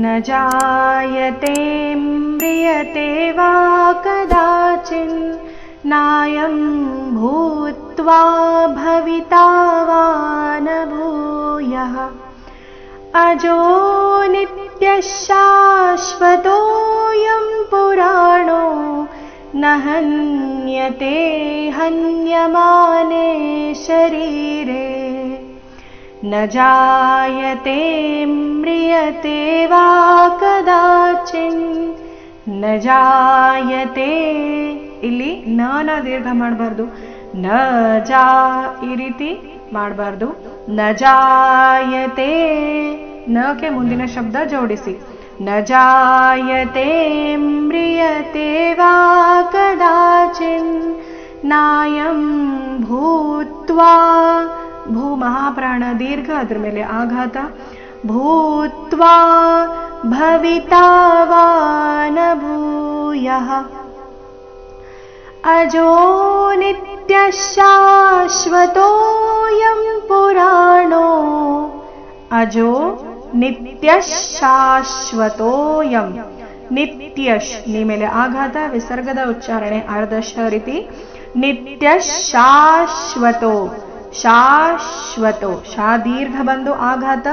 न जायते म्रियते वा कदाचिन् नायं भूत्वा भविता वा न भूयः अजो नित्यः शाश्वतोऽयं पुराणो न हन्यते हन्यमाने शरीरे न जायते म्रियते वा कदाचिन् न जायते ಇಲ್ಲಿ ನ ದೀರ್ಘ ಮಾಡಬಾರ್ದು ನ ಜಾ ಈ ರೀತಿ ಮಾಡಬಾರ್ದು ನ ಜಾಯತೆ ನಕ್ಕೆ ಮುಂದಿನ ಶಬ್ದ ಜೋಡಿಸಿ ನ ಜಾಯತೆ ಮ್ರಿಯತೆ ವಾ ಕದಾಚಿನ್ ನಾಯಂ ಭೂತ್ವಾ ಭೂ ಮಹಾಪ್ರಾಣ ದೀರ್ಘ ಅದ್ರ ಮೇಲೆ ಆಘಾತ ಭೂತ್ವಾ ಭವಿತಾ ವಾ ನ ಭೂಯಃ ಅಜೋ ನಿತ್ಯಃ ಶಾಶ್ವತೋऽಯಂ ಪುರಾಣೋ ಅಜೋ ನಿತ್ಯಃ ಶಾಶ್ವತೋऽಯಂ ನಿತ್ಯಶ್ ನಿ ಮೇಲೆ ಆಘಾತ ವಿಸರ್ಗದ ಉಚ್ಚಾರಣೆ ಅರ್ಧಶ ರೀತಿ ನಿತ್ಯಃ ಶಾಶ್ವತೋ ಶಾಶ್ವತೋ ಶಾ ದೀರ್ಘ ಬಂದು ಆಘಾತ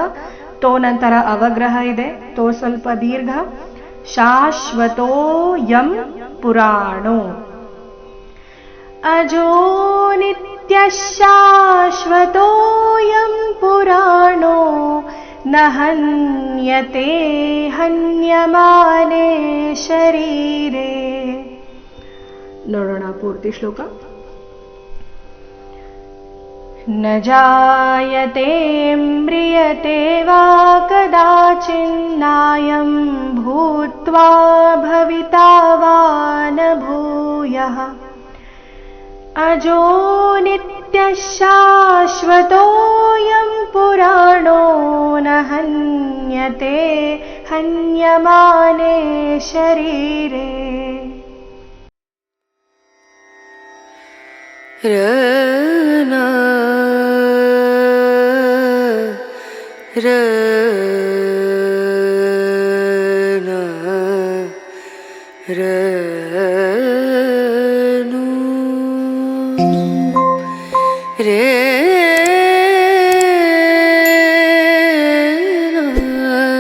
ತೋ ನಂತರ ಅವಗ್ರಹ ಇದೆ ತೋ ಸ್ವಲ್ಪ ದೀರ್ಘ ಶಾಶ್ವತೋಯಂ ಪುರಾಣೋ ಅಜೋ ನಿತ್ಯಃ ಶಾಶ್ವತೋಯಂ ಪುರಾಣೋ ನ ಹನ್ಯತೆ ಹನ್ಯಮಾನೆ ಶರೀರೆ ನೋಡೋಣ ಪೂರ್ತಿ ಶ್ಲೋಕ न जायते म्रियते वा कदाचिन्नायं भूत्वा भविता वा न भूयः अजो नित्यः शाश्वतोऽयं पुराणो न हन्यते हन्यमाने शरीरे रना रना रनु रे